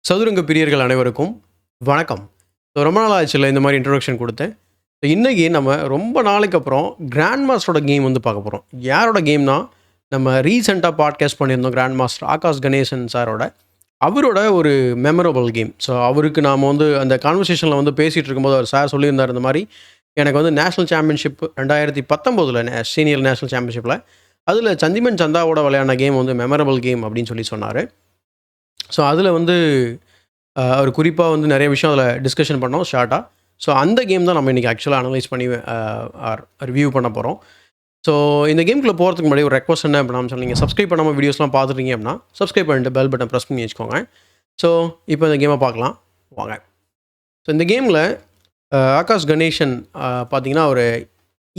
சதுரங்க பிரியர்கள் அனைவருக்கும் வணக்கம். ரொம்ப நாள் ஆச்சுல்ல இந்த மாதிரி இன்ட்ரொடக்ஷன் கொடுத்தேன். இன்றைக்கி நம்ம ரொம்ப நாளைக்கு அப்புறம் கிராண்ட் மாஸ்டரோட கேம் வந்து பார்க்க போகிறோம். யாரோட கேம்னா, நம்ம ரீசெண்டாக பாட்காஸ்ட் பண்ணியிருந்தோம் கிராண்ட் மாஸ்டர் ஆகாஷ் கணேசன் சாரோட. அவரோட ஒரு மெமரபிள் கேம். ஸோ அவருக்கு நாம் வந்து அந்த கான்வர்சேஷனில் வந்து பேசிகிட்டு இருக்கும்போது அவர் சார் சொல்லியிருந்தார், இந்த மாதிரி எனக்கு வந்து நேஷ்னல் சாம்பியன்ஷிப் 2019 சீனியர் நேஷ்னல் சாம்பியன்ஷிப்பில் அதில் சந்திமன் சந்தாவோட விளையாடின கேம் வந்து மெமரபிள் கேம் அப்படின்னு சொன்னார். ஸோ அதில் வந்து அவர் குறிப்பாக வந்து நிறைய விஷயம் அதில் டிஸ்கஷன் பண்ணோம் ஷார்ட்டாக. ஸோ அந்த கேம் தான் நம்ம இன்றைக்கி ஆக்சுவலாக அனலைஸ் பண்ணி ரிவ்யூ பண்ண போகிறோம். ஸோ இந்த கேமுக்குள்ளே போகிறதுக்கு முன்னாடி ஒரு ரெக்வஸ்ட் என்ன அப்படின்னா, நீங்கள் சப்ஸ்கிரைப் பண்ணாமல் வீடியோஸ்லாம் பார்த்துட்டீங்க அப்படின்னா சப்ஸ்கிரைப் பண்ணிட்டு பெல் பட்டன் ப்ரெஸ் பண்ணி வச்சுக்கோங்க. ஸோ இப்போ இந்த கேமை பார்க்கலாம் வாங்க. ஸோ இந்த கேமில் ஆகாஷ் கணேசன் பார்த்தீங்கன்னா ஒரு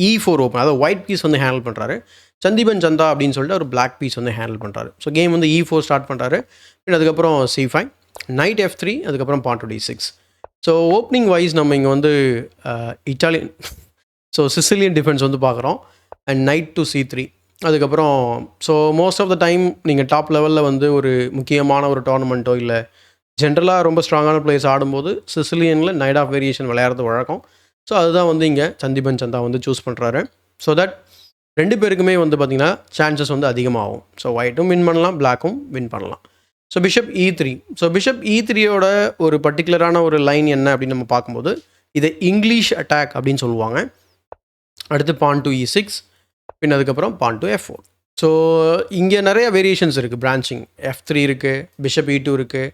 E4 ஓப்பன், அதாவது ஒயிட் பீஸ் வந்து ஹேண்டில் பண்ணுறாரு. சந்திபன் சந்தா அப்படின்னு சொல்லிட்டு ஒரு பிளாக் பீஸ் வந்து ஹேண்டில் பண்ணுறாரு. ஸோ கேம் வந்து E4 ஸ்டார்ட் பண்ணுறாரு. அதுக்கப்புறம் C5, நைட் F3, அதுக்கப்புறம் pawn to D6. So opening wise நம்ம இங்கே வந்து இட்டாலியன் சிசிலியன் டிஃபென்ஸ் வந்து பார்க்குறோம். And knight to C3. அதுக்கப்புறம் so most of the time நீங்கள் டாப் லெவலில் வந்து ஒரு முக்கியமான ஒரு டோர்னமெண்ட்டோ இல்லை ஜென்ரலாக ரொம்ப ஸ்ட்ராங்கான பிளேஸ் ஆடும்போது சிசிலியனில் நைட் ஆஃப் வேரியேஷன் விளையாடுறது வழக்கம். ஸோ அதுதான் வந்து இங்கே சந்திபன் சந்தா வந்து சூஸ் பண்ணுறாரு. ஸோ தட் ரெண்டு பேருக்குமே வந்து பார்த்திங்கன்னா சான்சஸ் வந்து அதிகமாகும். ஸோ ஒயிட்டும் வின் பண்ணலாம், பிளாக்கும் வின் பண்ணலாம். So bishop E3. So bishop E3யோட ஒரு பர்டிகுலரான ஒரு லைன் என்ன அப்படின்னு நம்ம பார்க்கும்போது, இதை இங்கிலீஷ் அட்டாக் அப்படின்னு சொல்லுவாங்க. அடுத்து பான் டு E6, பின் அதுக்கப்புறம் பான் டு F4. ஸோ இங்கே நிறைய வேரியேஷன்ஸ் இருக்குது. பிரான்ச்சிங் F3 இருக்குது, பிஷப் E2 இருக்குது,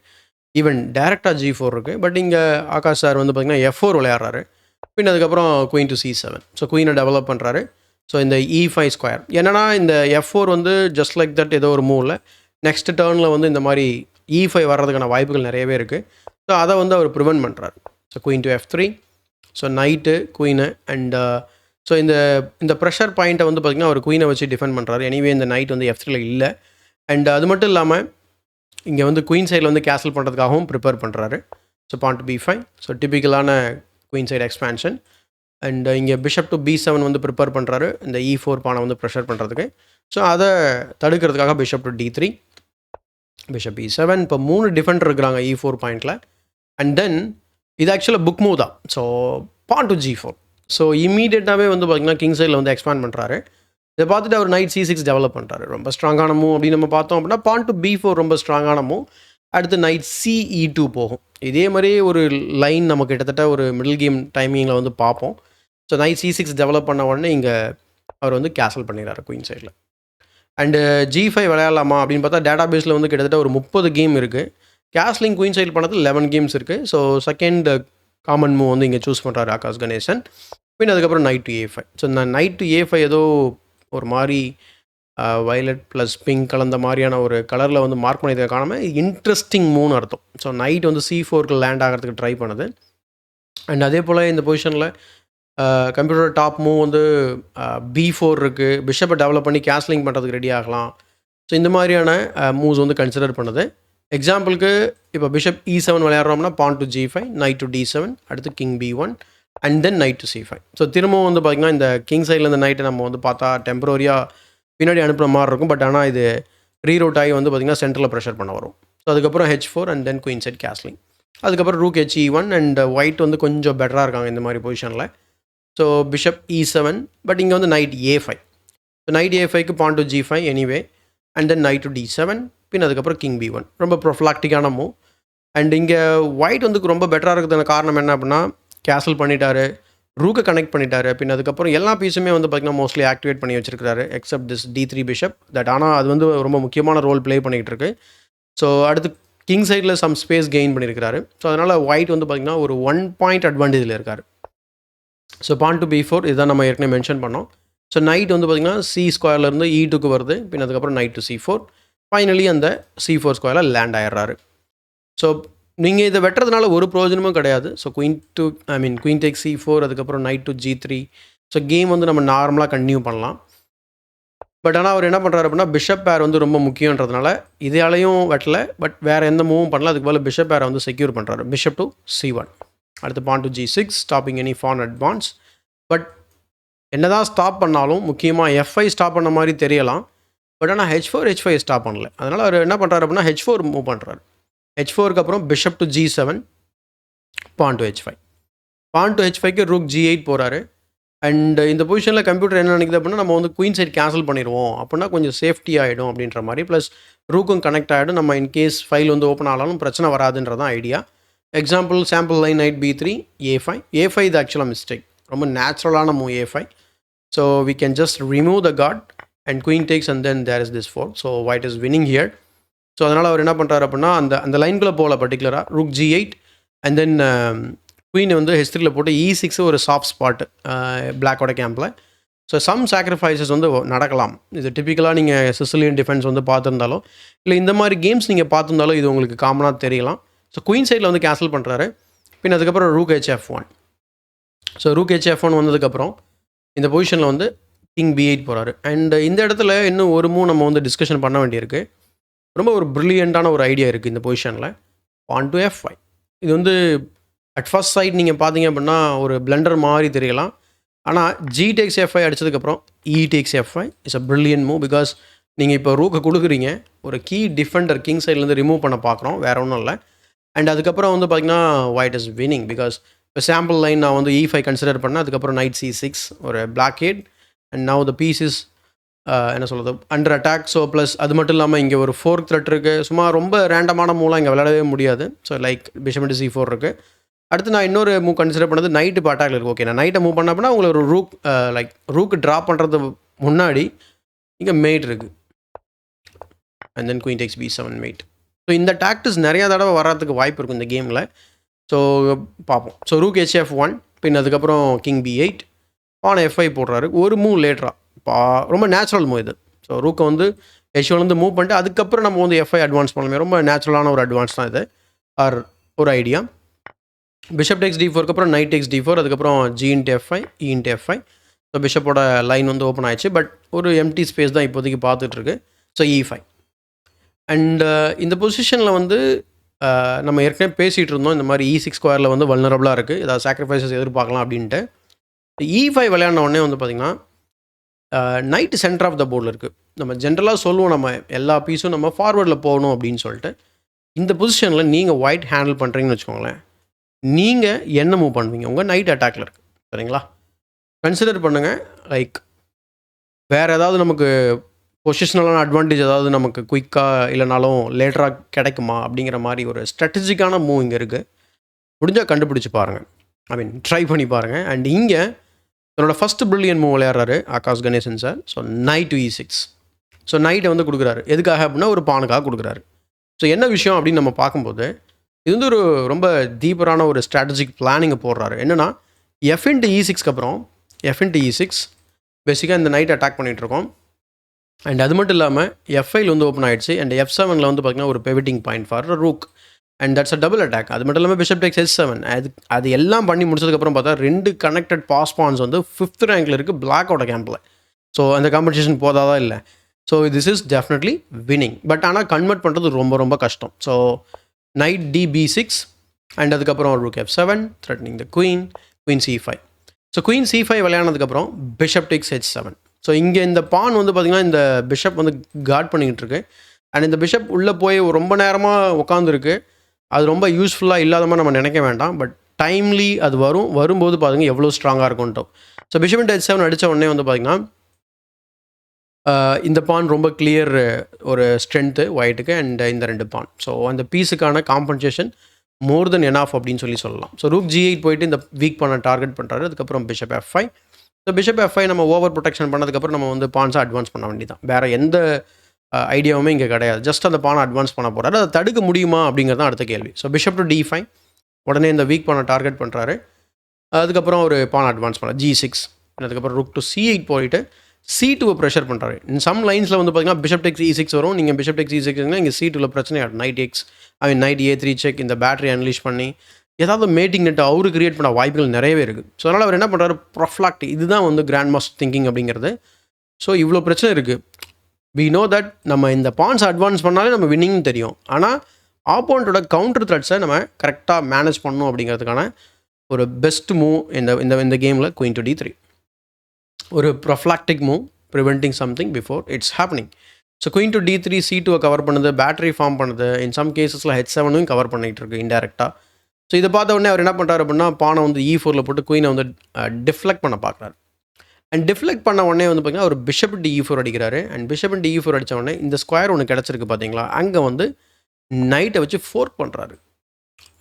ஈவன் டேரெக்டாக G4 இருக்குது. பட் இங்கே ஆகாஷ் சார் வந்து பார்த்திங்கன்னா F4 விளையாடுறாரு. பின் அதுக்கப்புறம் குயின் டு C7. ஸோ குயினை டெவலப் பண்ணுறாரு. ஸோ இந்த E5 ஸ்கொயர் என்னென்னா, இந்த F4 வந்து ஜஸ்ட் லைக் தட் ஏதோ ஒரு மூவில் நெக்ஸ்ட் டேர்னில் வந்து இந்த மாதிரி E5 வர்றதுக்கான வாய்ப்புகள் நிறையவே இருக்குது. ஸோ அதை வந்து அவர் ப்ரிவென்ட் பண்ணுறாரு. So queen to F3. So night queen and so இந்த ப்ரெஷர் பாயிண்ட்டை வந்து பார்த்திங்கன்னா அவர் குயினை வச்சு டிஃபெண்ட் பண்ணுறாரு. எனிவே இந்த நைட் வந்து F3ல இல்லை. அண்ட் அது மட்டும் இல்லாமல் இங்கே வந்து குயின் சைடில் வந்து கேன்சல் பண்ணுறதுக்காகவும் ப்ரிப்பேர் பண்ணுறாரு. So pawn to B5. So டிபிக்கலான குயின் சைடு எக்ஸ்பேன்ஷன். அண்ட் இங்கே பிஷப் டு B7 வந்து ப்ரிப்பேர் பண்ணுறாரு, இந்த E4 பானை வந்து ப்ரெஷர் பண்ணுறதுக்கு. ஸோ அதை தடுக்கிறதுக்காக bishop to D3, bishop E7. இப்போ 3 டிஃபெண்டர் இருக்கிறாங்க E4 பாயிண்டில். அண்ட் தென் இது ஆக்சுவலாக புக் மூவ் தான். So pawn to G4. So இமீடியட்டாகவே வந்து பார்த்திங்கன்னா கிங் சைடில் வந்து எக்ஸ்பேண்ட் பண்ணுறாரு. இதை பார்த்துட்டு அவர் நைட் C6 டெவலப் பண்ணுறாரு. ரொம்ப ஸ்ட்ராங்கான மூவ் அப்படின்னு நம்ம பார்த்தோம் அப்படின்னா பான் டு B4 ரொம்ப ஸ்ட்ராங்கான மூவ். அடுத்து நைட் CE2 போகும். இதே மாதிரி ஒரு லைன் நம்ம கிட்டத்தட்ட ஒரு மிடில் கேம் டைமிங்கில் வந்து பார்ப்போம். ஸோ நைட் C6 டெவலப் பண்ண உடனே இங்கே அவர் வந்து கேன்சல் பண்ணிடுறாரு குயின் சைடில். அண்டு G5 விளையாடலாமா அப்படின்னு பார்த்தா டேட்டா பேஸில் வந்து கிட்டத்தட்ட ஒரு 30 கேம் இருக்குது. கேஸ்லிங் குயின் சைடு பண்ணது 11 கேம்ஸ் இருக்குது. ஸோ செகண்ட் காமன் மூவ் வந்து இங்கே சூஸ் பண்ணுறாரு ஆகாஷ் கணேசன். பின் அதுக்கப்புறம் நைட் டு A5. ஸோ இந்த நைட் டு A5 ஏதோ ஒரு மாதிரி வயலட் ப்ளஸ் பிங்க் கலந்த மாதிரியான ஒரு கலரில் வந்து மார்க் பண்ணியதை காணாமல் இன்ட்ரெஸ்டிங் மூவ்னு அர்த்தம். ஸோ நைட் வந்து C4க்கு லேண்ட் ஆகிறதுக்கு ட்ரை பண்ணுது. அண்ட் அதே போல் இந்த பொசிஷனில் கம்ப்யூட்டர் டாப் மூவ் வந்து B4 இருக்குது. பிஷப்பை டெவலப் பண்ணி கேஸ்லிங் பண்ணுறதுக்கு ரெடி ஆகலாம். ஸோ இந்த மாதிரியான மூவ்ஸ் வந்து கன்சிடர் பண்ணுது. எக்ஸாம்பிளுக்கு இப்போ பிஷப் E7 விளையாடுறோம்னா pawn to G5, knight to D7, அடுத்து king B1 and then knight to C5. So திரும்பவும் வந்து பார்த்திங்கன்னா இந்த கிங் சைடில் இந்த நைட்டை நம்ம வந்து பார்த்தா டெம்பரரியாக பின்னாடி அனுப்புகிற மாதிரி இருக்கும். பட் ஆனால் இது ரீரோட் ஆகி வந்து பார்த்திங்கன்னா சென்டரில் ப்ரெஷர் பண்ண வரும். ஸோ அதுக்கப்புறம் H4 and then queen side castling. அதுக்கப்புறம் ரூக் HE1 அண்ட் ஒயிட் வந்து கொஞ்சம் பெட்டராக இருக்காங்க இந்த மாதிரி பொசிஷனில். ஸோ பிஷப் E7, பட் இங்கே வந்து நைட் A5. ஸோ நைட் A5க்கு pawn to G5 anyway and then knight to D7, பின் அதுக்கப்புறம் கிங் B1. ரொம்ப ப்ரொஃப்ளாக்டிக்கான மூவ். அண்ட் இங்கே ஒயிட் வந்து ரொம்ப பெட்டராக இருக்கிறதுக்கான காரணம் என்ன அப்படின்னா, கேன்சல் பண்ணிட்டாரு, ரூக்கை கனெக்ட் பண்ணிட்டாரு. பின் அதுக்கப்புறம் எல்லா பீஸுமே வந்து பார்த்திங்கன்னா மோஸ்ட்லி ஆக்டிவேட் பண்ணி வச்சிருக்காரு accept this D3 bishop. That ஆனால் அது வந்து ரொம்ப முக்கியமான ரோல் ப்ளே பண்ணிகிட்டு இருக்கு. ஸோ அடுத்து கிங் சைடில் சம் ஸ்பேஸ் கெயின் பண்ணியிருக்காரு. ஸோ அதனால் ஒயிட் வந்து பார்த்திங்கன்னா ஒரு 1 பாயிண்ட் அட்வான்டேஜில் இருக்கார். ஸோ பான் டு B4 இதுதான் நம்ம ஏற்கனவே மென்ஷன் பண்ணோம். ஸோ நைட் வந்து பார்த்திங்கன்னா C ஸ்கொயர்லேருந்து E2க்கு வருது. பின் அதுக்கப்புறம் நைட் டு C4. ஃபைனலி அந்த C4 ஸ்கொயரில் லேண்ட் ஆயிடுறாரு. ஸோ நீங்கள் இதை வெட்டுறதுனால ஒரு பிரயோஜனமும் கிடையாது. ஸோ குயின் டேக் C4, அதுக்கப்புறம் night to G3. So game வந்து நம்ம நார்மலாக கண்டினியூ பண்ணலாம். பட் ஆனால் அவர் என்ன பண்ணுறாரு அப்படின்னா, பிஷப் பேர் வந்து ரொம்ப முக்கியன்றதுனால இதாலையும் வெட்டலை, பட் வேறு எந்த மூவும் பண்ணல. அதுக்கு போல் பிஷப் பேரை வந்து செக்யூர் பண்ணுறாரு. Bishop to C1. அடுத்து pawn to G6, stopping any pawn advance. But என்ன தான் ஸ்டாப் பண்ணாலும் முக்கியமாக F5 ஸ்டாப் பண்ண மாதிரி தெரியலாம். பட் ஆனால் H4 H5 ஸ்டாப் பண்ணல. அதனால் அவர் என்ன பண்ணுறாரு அப்படின்னா H4 மூவ் பண்ணுறாரு. h4க்கு அப்புறம் bishop to g7, pawn to h5. Pawn to h5க்கு ரூக் g8 போகிறாரு. அண்ட் இந்த பொசிஷனில் கம்ப்யூட்டர் என்ன நினைக்குது அப்படின்னா, நம்ம வந்து குயின் சைட் கேன்சல் பண்ணிடுவோம், அப்படின்னா கொஞ்சம் சேஃப்டி ஆகிடும் அப்படின்ற மாதிரி. ப்ளஸ் ரூக்கும் கனெக்ட் ஆகிடும், நம்ம இன்கேஸ் ஃபைல் வந்து ஓப்பன் ஆனாலும் பிரச்சனை வராதுன்றதான் idea. Example sample line knight b3 a5. a5 இது ஆக்சுவலாக மிஸ்டேக், ரொம்ப நேச்சுரலான move a5. So we can just remove the guard and queen takes and then there is this fork. So white is winning here. So அதனால் அவர் என்ன பண்ணுறாரு அப்படின்னா, அந்த லைனுக்குள்ளே போகல பர்டிகுலராக rook g8 and then queen வந்து ஹிஸ்ட்ரியில் போட்டு e6 ஒரு சாஃப்ட் ஸ்பாட் பிளாக்கோட கேம்பில். ஸோ சம் சாக்ரிஃபைசஸ் வந்து நடக்கலாம். இது டிப்பிக்கலாக நீங்கள் சிசிலியன் டிஃபென்ஸ் வந்து பார்த்துருந்தாலும் இல்லை இந்த மாதிரி கேம்ஸ் நீங்கள் பார்த்துருந்தாலும் இது உங்களுக்கு காமனாக தெரியலாம். ஸோ குயின் சைடில் வந்து கேன்சல் பண்ணுறாரு. பின் அதுக்கப்புறம் rook hf1. So rook hf1 வந்ததுக்கப்புறம் இந்த பொசிஷனில் வந்து கிங் b8 போகிறாரு. அண்ட் இந்த இடத்துல இன்னும் ஒரு மூவ் நம்ம வந்து டிஸ்கஷன் பண்ண வேண்டியிருக்கு. ரொம்ப ஒரு ப்ரில்லியண்ட்டான ஒரு ஐடியா இருக்குது இந்த பொசிஷனில். பான் டு f5. இது வந்து அட் ஃபர்ஸ்ட் சைட் நீங்கள் பார்த்தீங்க அப்படின்னா ஒரு பிளண்டர் மாதிரி தெரியலாம். ஆனால் g takes f5 அடித்ததுக்கப்புறம் e takes f5 is a brilliant move. Because நீங்கள் இப்போ ரூக்கை கொடுக்குறீங்க, ஒரு கீ டிஃபெண்டர் கிங் சைட்லேருந்து ரிமூவ் பண்ண பார்க்குறோம், வேறு ஒன்றும் இல்லை. அண்ட் அதுக்கப்புறம் வந்து பார்த்திங்கன்னா ஒயிட் இஸ் வினிங். பிகாஸ் இப்போ சாம்பிள் லைன் நான் வந்து e5 கன்சிடர் பண்ணேன். அதுக்கப்புறம் நைட் c6 ஒரு black head and now the piece is என்ன சொல்கிறது அண்டர் அட்டாக். ஸோ ப்ளஸ் அது மட்டும் இல்லாமல் இங்கே ஒரு ஃபோர்க் த்ரெட் இருக்குது. சும்மா ரொம்ப ரேண்டமான மூவ்லாம் இங்கே விளையாடவே முடியாது. So like bishop into c4 இருக்குது. அடுத்து நான் இன்னொரு மூவ் கன்சிடர் பண்ணது நைட்டு இப்போ அட்டாக்ல இருக்குது. ஓகே, நான் நைட்டை மூவ் பண்ண அப்படின்னா உங்களுக்கு ஒரு ரூக்கு ட்ராப் பண்ணுறது முன்னாடி இங்கே மேட் இருக்குது and then queen takes b7 mate. So இந்த டாக்டிஸ் நிறையா தடவை வர்றதுக்கு வாய்ப்பு இருக்கும் இந்த கேமில். ஸோ பார்ப்போம். ஸோ ரூக் hf1, பின் அதுக்கப்புறம் கிங் b8, பான் f5 போடுறாரு. ஒரு மூவ் லேட்டராக ரொம்ப நேச்சுரல் மூவ் இது. ஸோ ரூக்கை வந்து h1 வந்து மூவ் பண்ணிட்டு அதுக்கப்புறம் நம்ம வந்து f5 அட்வான்ஸ் பண்ணலாமே, ரொம்ப நேச்சுரலான ஒரு அட்வான்ஸ் தான் இது, ஆர் ஒரு ஐடியா. பிஷப் டேக்ஸ் d4க்கு அப்புறம் நைட் டேக்ஸ் d4, அதுக்கப்புறம் g into f5 e into f5. So பிஷப்போட லைன் வந்து ஓப்பன் ஆயிடுச்சு. பட் ஒரு எம்டி ஸ்பேஸ் தான் இப்போதைக்கு பார்த்துட்ருக்கு. So e5. அண்ட் இந்த பொசிஷனில் வந்து நம்ம ஏற்கனவே பேசிகிட்டு இருந்தோம், இந்த மாதிரி e6 ஸ்கொயரில் வந்து வல்னரபுளாக இருக்குது, ஏதாவது சாக்ரிஃபைசஸ் எதிர்பார்க்கலாம் அப்படின்ட்டு. e5 விளையாடின உடனே வந்து பார்த்திங்கன்னா நைட்டு சென்டர் ஆஃப் த போர்டில் இருக்குது. நம்ம ஜென்ரலாக சொல்லுவோம் நம்ம எல்லா பீஸும் நம்ம ஃபார்வர்டில் போகணும் அப்படின்னு சொல்லிட்டு. இந்த பொசிஷனில் நீங்கள் ஒயிட் ஹேண்டில் பண்ணுறீங்கன்னு வச்சுக்கோங்களேன், நீங்கள் என்ன மூவ் பண்ணுவீங்க? உங்கள் நைட் அட்டாக்ல இருக்குது, சரிங்களா? கன்சிடர் பண்ணுங்கள். லைக் வேறு ஏதாவது நமக்கு பொசிஷனலான அட்வான்டேஜ் ஏதாவது நமக்கு குயிக்காக இல்லைனாலும் லேட்டராக கிடைக்குமா அப்படிங்கிற மாதிரி ஒரு ஸ்ட்ராட்டஜிக்கான மூவ் இங்கே இருக்குது. முடிஞ்சால் கண்டுபிடிச்சி பாருங்கள், ஐ மீன் ட்ரை பண்ணி பாருங்கள். அண்ட் இங்கே என்னோட ஃபஸ்ட்டு ப்ரில்லியன் மூவ் விளையாடுறாரு Akash Ganesan sir. So knight to e6. So நைட்டை வந்து கொடுக்குறாரு. எதுக்காக அப்படின்னா ஒரு பானுக்காக கொடுக்குறாரு. ஸோ என்ன விஷயம் அப்படின்னு நம்ம பார்க்கும்போது இது வந்து ஒரு ரொம்ப டீப்பரான ஒரு ஸ்ட்ராட்டஜிக் பிளானிங்கை போடுறாரு. என்னென்னா எஃப் இன்ட்டு e6க்கு அப்புறம் எஃப் இன்ட்டு e6 பேசிக்காக இந்த நைட் அட்டாக் பண்ணிகிட்ருக்கோம். அண்ட் அது மட்டும் இல்லாமல் f5 வந்து ஓப்பன் ஆகிடுச்சு. அண்ட் f7 வந்து பார்த்திங்கன்னா ஒரு pivoting point for rook. And that's a double attack. அது மட்டும் இல்லாமல் பிஷப் டேக்ஸ் h7. அது எல்லாம் பண்ணி முடிச்சதுக்கப்புறம் பார்த்தா 2 கனெக்டட் பாஸ் பான்ஸ் வந்து 5th ரேங்கில் இருக்குது பிளாக்கோட கேம்பில். ஸோ அந்த காம்படிஷன் போதாதான் இல்லை. So this is definitely winning. But ஆனால் கன்வெர்ட் பண்ணுறது ரொம்ப ரொம்ப கஷ்டம். ஸோ நைட் db6 அண்ட் அதுக்கப்புறம் rook f7 threatening the queen c5. So queen c5 விளையானதுக்கப்புறம் பிஷப் டேக்ஸ் h7. ஸோ இங்கே இந்த பான் வந்து பார்த்திங்கன்னா இந்த பிஷப் வந்து கார்ட் பண்ணிக்கிட்டு இருக்கு. அண்ட் இந்த பிஷப் உள்ளே போய் ரொம்ப நேரமாக உட்காந்துருக்கு. அது ரொம்ப யூஸ்ஃபுல்லாக இல்லாத மாதிரி நம்ம நினைக்க வேண்டாம். பட் டைம்லி அது வரும்போது பார்த்திங்கன்னா எவ்வளோ ஸ்ட்ராங்காக இருக்கும்ட்டோம். ஸோ பிஷப் இன்ட்டு h7 அடித்த உடனே வந்து பார்த்திங்கன்னா இந்த பான் ரொம்ப கிளியர் ஒரு ஸ்ட்ரென்த்து ஒயிட்டுக்கு அண்ட் இந்த 2 பான். ஸோ அந்த பீஸுக்கான காம்பன்சேஷன் மோர் தென் எனாஃப் அப்படின்னு சொல்லலாம். ஸோ ரூக் g8 போயிட்டு இந்த வீக் பானை டார்கெட் பண்ணுறாரு. அதுக்கப்புறம் bishop f5. So bishop f5 நம்ம ஓவர் ப்ரொடெக்ஷன் பண்ணதுக்கப்புறம் நம்ம வந்து பான்ஸை அட்வான்ஸ் பண்ண வேண்டியதான். வேறு எந்த ஐடியாவுமே இங்கே கிடையாது. ஜஸ்ட் அந்த பானை அட்வான்ஸ் பண்ண போகிறாரு. அதை தடுக்க முடியுமா அப்படிங்கிறது தான் அடுத்த கேள்வி. ஸோ பிஷப் டு d5 உடனே இந்த வீக் பானை டார்கெட் பண்ணுறாரு. அதுக்கப்புறம் ஒரு பானை அட்வான்ஸ் பண்ண g6. அதுக்கப்புறம் ரூக் டு c8 போயிட்டு c2 ப்ரெஷர் பண்ணுறாரு. இன் சம் லைன்ஸில் வந்து பார்த்திங்கன்னா பிஷப் டெக்ஸ் e6 வரும். நீங்கள் பிஷப் டெக்ஸ் e6 இங்கே c2ல பிரச்சனை ஆகிடும். Night X night a3 check இந்த பேட்டரி அனலைஸ் பண்ணி ஏதாவது மேட்டிங் நெட் அவரு கிரியேட் பண்ண வாய்ப்புகள் நிறையவே இருக்குது. ஸோ அதனால் அவர் என்ன பண்ணுறாரு, ப்ரொஃப்ளாக்ட். இதுதான் வந்து கிராண்ட் மாஸ்டர் திங்கிங் அப்படிங்கிறது. ஸோ இவ்வளோ பிரச்சனை இருக்குது. வி நோ தட் நம்ம இந்த பான்ஸ் அட்வான்ஸ் பண்ணாலே நம்ம வின்னிங்னு தெரியும். ஆனால் ஆப்போனண்ட்டோட கவுண்டர் த்ரெட்ஸை நம்ம கரெக்டாக மேனேஜ் பண்ணணும் அப்படிங்கிறதுக்கான ஒரு பெஸ்ட் மூவ் இந்த கேமில் குயின் டு d3. ஒரு prophylactic move, preventing something before it's happening. So queen to D3 C2 cover பண்ணுது, பேட்டரி ஃபார்ம் பண்ணுது, இன் சம் கேசஸில் H7 கவர் பண்ணிகிட்டு இருக்கு இன்டெரக்டாக. ஸோ இதை பார்த்த உடனே அவர் என்ன பண்ணுறாரு அப்படின்னா பானை வந்து E4 போட்டு குயினை வந்து டிஃப்ளெக்ட் பண்ண பார்க்குறாரு. அண்ட் டிஃப்ளெக்ட் பண்ண உடனே வந்து பார்த்தீங்கன்னா ஒரு பிஷப் D4 அடிக்கிறாரு. அண்ட் பிஷப் D4 அடித்த உடனே இந்த ஸ்கொயர் ஒன்று கிடச்சிருக்கு பார்த்தீங்களா, அங்கே வந்து நைட்டை வச்சு ஃபோர்க் பண்ணுறாரு.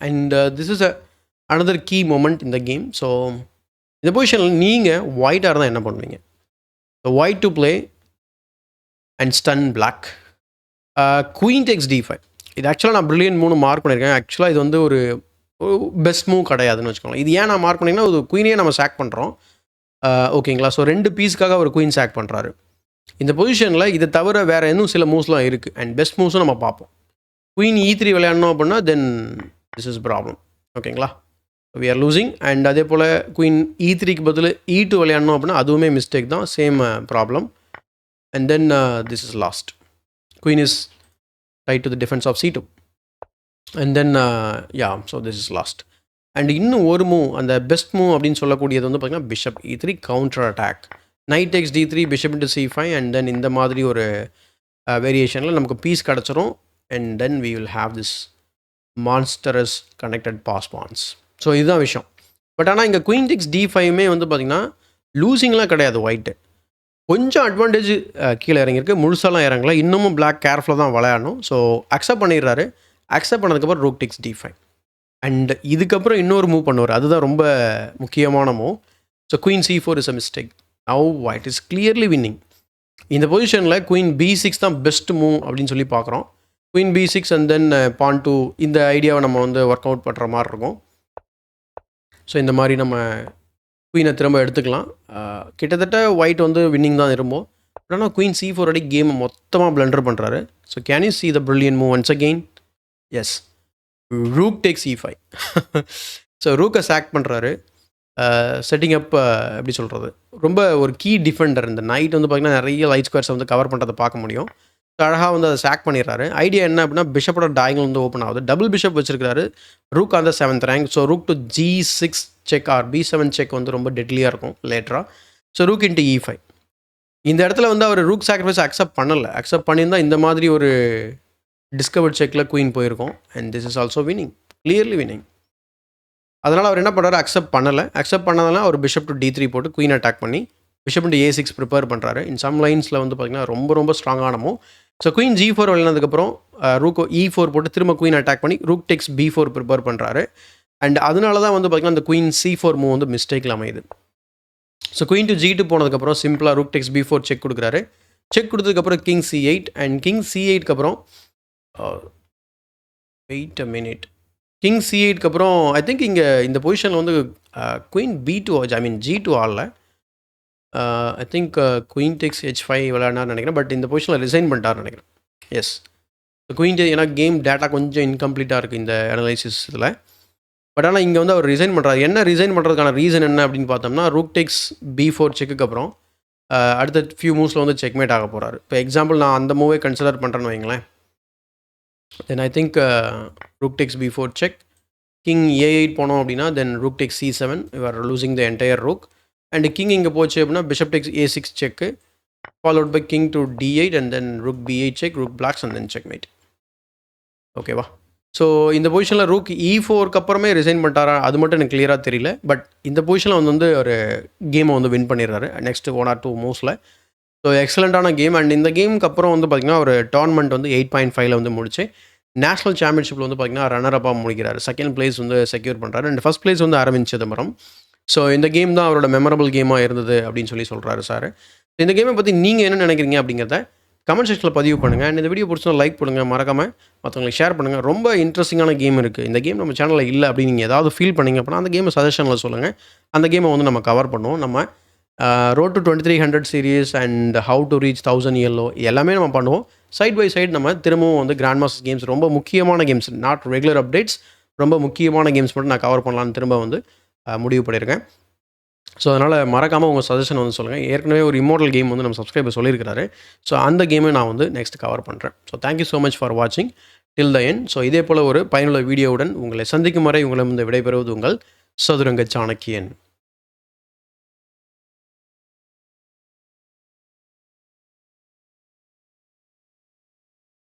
And this is another key moment in the game. So இந்த பொசிஷனில் நீங்கள் ஒயிட்டாக இருந்தால் என்ன பண்ணுவீங்க? White to play and stun black. Queen takes D5. இது ஆக்சுவலாக நான் பிரில்லியன்ட் 3 மார்க் பண்ணியிருக்கேன். ஆக்சுவலாக இது வந்து ஒரு பெஸ்ட் மூவ் கிடையாதுன்னு வச்சுக்கோங்களேன். இது ஏன் நான் மார்க் பண்ணிங்கன்னா ஒரு குயினையே நம்ம சாக் பண்ணுறோம், ஓகேங்களா. ஸோ 2 பீஸ்க்காக ஒரு குயின் சாக் பண்ணுறாரு. இந்த பொசிஷனில் இதை தவிர வேறு இன்னும் சில மூவ்ஸ்லாம் இருக்குது அண்ட் பெஸ்ட் மூவ்ஸும் நம்ம பார்ப்போம். குயின் E3 விளையாடணும் அப்படின்னா தென் திஸ் இஸ் ப்ராப்ளம், ஓகேங்களா. We are losing. அண்ட் அதே போல் குயின் E3க்கு பதில் E2 விளையாடணும் அப்படின்னா அதுவுமே மிஸ்டேக் தான், same problem. And then this is lost. Queen is tied to the defence of C2 and then so this is lost. And இன்னும் ஒரு மூவ், அந்த பெஸ்ட் மூவ் அப்படின்னு சொல்லக்கூடியது வந்து பார்த்திங்கன்னா bishop E3 counter attack, knight takes D3 bishop into C5 and then இந்த மாதிரி ஒரு வேரியேஷனில் நமக்கு பீஸ் கிடச்சிரும். And then we will have this monstrous connected passed pawns. So இதுதான் விஷயம். பட் ஆனால் இங்கே குயின் டேக்ஸ் D5மே வந்து பார்த்திங்கன்னா லூசிங்லாம் கிடையாது ஒயிட்டு. கொஞ்சம் அட்வான்டேஜ் கீழே இறங்கியிருக்கு, முழுசாலாம் இறங்கல. இன்னமும் பிளாக் கேர்ஃபுல்லாக தான் விளையாடணும். ஸோ அக்செப்ட் பண்ணிடுறாரு. அக்செப்ட் பண்ணதுக்கப்புறம் ரூக் டேக்ஸ் D5 அண்ட் இதுக்கப்புறம் இன்னொரு மூவ் பண்ணுவார். அதுதான் ரொம்ப முக்கியமான move. So queen C4 is a mistake. Now white is clearly winning. இந்த பொசிஷனில் குயின் B6 தான் பெஸ்ட் மூவ் அப்படின்னு சொல்லி பார்க்குறோம். குயின் B6 அண்ட் தென் பான் 2 இந்த ஐடியாவை நம்ம வந்து ஒர்க் அவுட் பண்ணுற மாதிரி இருக்கும். ஸோ இந்த மாதிரி நம்ம குயினை திரும்ப எடுத்துக்கலாம். கிட்டத்தட்ட ஒயிட் வந்து வின்னிங் தான் இருப்போம். ஆனால் குயின் C4 அடி கேமை மொத்தமாக பிளண்டர் பண்ணுறாரு. So can you see the brilliant move once again? Yes, rook takes E5. So ரூக்கை சாக் பண்ணுறாரு. செட்டிங் அப் எப்படி சொல்கிறது, ரொம்ப ஒரு கீ டிஃபெண்டர். இந்த நைட் வந்து பார்த்திங்கன்னா நிறைய லைட் ஸ்கொயர்ஸை வந்து கவர் பண்ணுறதை பார்க்க முடியும். ஸோ அழகாக வந்து அதை சாக் பண்ணிடுறாரு. ஐடியா என்ன அப்படின்னா பிஷப்போட டயகனல் வந்து ஓப்பன் ஆகுது. டபுள் பிஷப் வச்சிருக்காரு. Rook on the 7th rank. So rook to G6 check or B7 check வந்து ரொம்ப டெட்லியாக இருக்கும் லேட்டராக. So rook into E5. இந்த இடத்துல வந்து அவர் ரூக் சாக்ரிஃபைஸ் அக்செப்ட் பண்ணலை. அக்செப்ட் பண்ணியிருந்தால் இந்த மாதிரி ஒரு டிஸ்கவர்ட் செக்கில் குயின் போயிருக்கும். And this is also winning, clearly winning. அதனால் அவர் என்ன பண்ணுறாரு, அக்செப்ட் பண்ணலை. அக்செப்ட் பண்ணதால அவர் பிஷப் டு D3 போட்டு குயின் அட்டாக் பண்ணி பிஷப் டு A6 ப்ரிப்பேர் பண்ணுறாரு. இன் சம் லைன்ஸில் வந்து பார்த்திங்கன்னா ரொம்ப ரொம்ப ஸ்ட்ராங்கான மூவ். ஸோ குயின் G4 விளையானதுக்கப்புறம் ரூக் E4 போட்டு திரும்ப குயின் அட்டாக் பண்ணி ரூக் டேக்ஸ் B4 ப்ரிப்பேர் பண்ணுறாரு. அண்ட் அதனால தான் வந்து பார்த்திங்கன்னா அந்த குயின் C4 மூவ் வந்து மிஸ்டேக்கில் அமையுது. ஸோ குயின் டு G2 போனதுக்கப்புறம் சிம்பிளாக ரூக் டேக்ஸ் B4 செக் கொடுக்குறாரு. செக் கொடுத்ததுக்கப்புறம் கிங் C8 அண்ட் கிங் C8க்கு அப்புறம் வெயிட் அ மினிட், கிங் C8க்கு அப்புறம் ஐ திங்க் இங்கே இந்த பொசிஷனில் வந்து queen B2 I mean G2 ஆடல. I think queen takes H5 விளையாடினார்னு நினைக்கிறேன். பட் இந்த பொசிஷனில் ரிசைன் பண்ணிட்டார்னு நினைக்கிறேன். எஸ், குயின் ஏன்னா கேம் டேட்டா கொஞ்சம் இன்கம்ப்ளீட்டாக இருக்குது இந்த அனலைசிஸ் இதில். பட் ஆனால் இங்கே வந்து அவர் ரிசைன் பண்ணுறாரு. என்ன ரிசைன் பண்ணுறதுக்கான ரீசன் என்ன அப்படின்னு பார்த்தோம்னா ரூக் டேக்ஸ் B4 செக்குக்கு அப்புறம் அடுத்த ஃபியூ மூவ்ஸில் வந்து செக்மேட் ஆக போகிறாரு. இப்போ எக்ஸாம்பிள் நான் அந்த மூவே கன்சிடர் பண்ணுறேன்னு வைங்களேன். Then I think rook takes B4 check, king A8 போனோம் அப்படின்னா then rook takes C7, you are losing the entire rook. And king இங்கே போச்சு அப்படின்னா bishop takes A6 check, followed by king to D8 and then rook B8 check, rook blocks and then checkmate. ஓகேவா? So இந்த பொசிஷனில் rook E4க்கு அப்புறமே resign பண்ணிட்டாரா அது மட்டும் எனக்கு கிளியராக தெரியல. பட் இந்த பொசிஷனில் வந்து ஒரு கேமை வந்து வின் பண்ணிடுறாரு நெக்ஸ்ட் 1 or 2 மூவ்ஸில். ஸோ எக்ஸலண்ட்டான கேம். அண்ட் இந்த கேமுக்கு அப்புறம் வந்து பார்த்திங்கன்னா ஒரு டோர்னமெண்ட் வந்து 8.5 வந்து முடிச்சு நேஷனல் சாம்பியன்ஷிப்பில் வந்து பார்த்திங்கன்னா ரன்னர் அப்பாக முடிக்கிறார். செகண்ட் பிளேஸ் வந்து செக்யூர் பண்ணுறாரு. அண்ட் ஃபஸ்ட் பிளேஸ் வந்து அரவிந்த் சிதம்பரம். ஸோ இந்த கேம் தான் அவரோட மெமரபிள் கேமாக இருந்தது அப்படின்னு சொல்கிறாரு சார். இந்த கேமை பற்றி நீங்கள் என்ன நினைக்கிறீங்க அப்படிங்கிறத கமெண்ட் செக்ஷனில் பதிவு பண்ணுங்கள். அண்ட் இந்த வீடியோ பிடிச்சா லைக் பண்ணுங்கள், மறக்காமல் மற்றவங்களுக்கு ஷேர் பண்ணுங்கள். ரொம்ப இன்ட்ரெஸ்டிங்கான கேம் இருக்குது. இந்த கேம் நம்ம சேனலில் இல்லை அப்படின்னு நீங்கள் ஏதாவது ஃபீல் பண்ணிங்க அப்படின்னா அந்த கேமை சஜஷனில் சொல்லுங்கள். அந்த கேமை வந்து நம்ம கவர் பண்ணுவோம். நம்ம road to 2300 series and how to reach 1000 yellow எல்லாமே நம்ம பண்ணுவோம். சைட் பை சைடு நம்ம திரும்பவும் வந்து கிராண்ட் மாஸ்டர்ஸ் கேம்ஸ், ரொம்ப முக்கியமான கேம்ஸ், நாட் ரெகுலர் அப்டேட்ஸ், ரொம்ப முக்கியமான கேம்ஸ் மட்டும் நான் கவர் பண்ணலான்னு திரும்ப வந்து முடிவு பண்ணியிருக்கேன். ஸோ அதனால் மறக்காமல் உங்கள் சஜஷன் வந்து சொல்லுங்கள். ஏற்கனவே ஒரு இம்மோர்டல் கேம் வந்து நம்ம சப்ஸ்கிரைபர் சொல்லியிருக்கிறாரு. ஸோ அந்த கேமை நான் வந்து நெக்ஸ்ட் கவர் பண்ணுறேன். So thank you so much for வாட்சிங் டில் த எண்ட். ஸோ இதே போல் ஒரு பயனுள்ள வீடியோவுடன் உங்களை சந்திக்கும் வரை உங்களை வந்து விடைபெறுவது உங்கள் சதுரங்க சாணக்கியன்.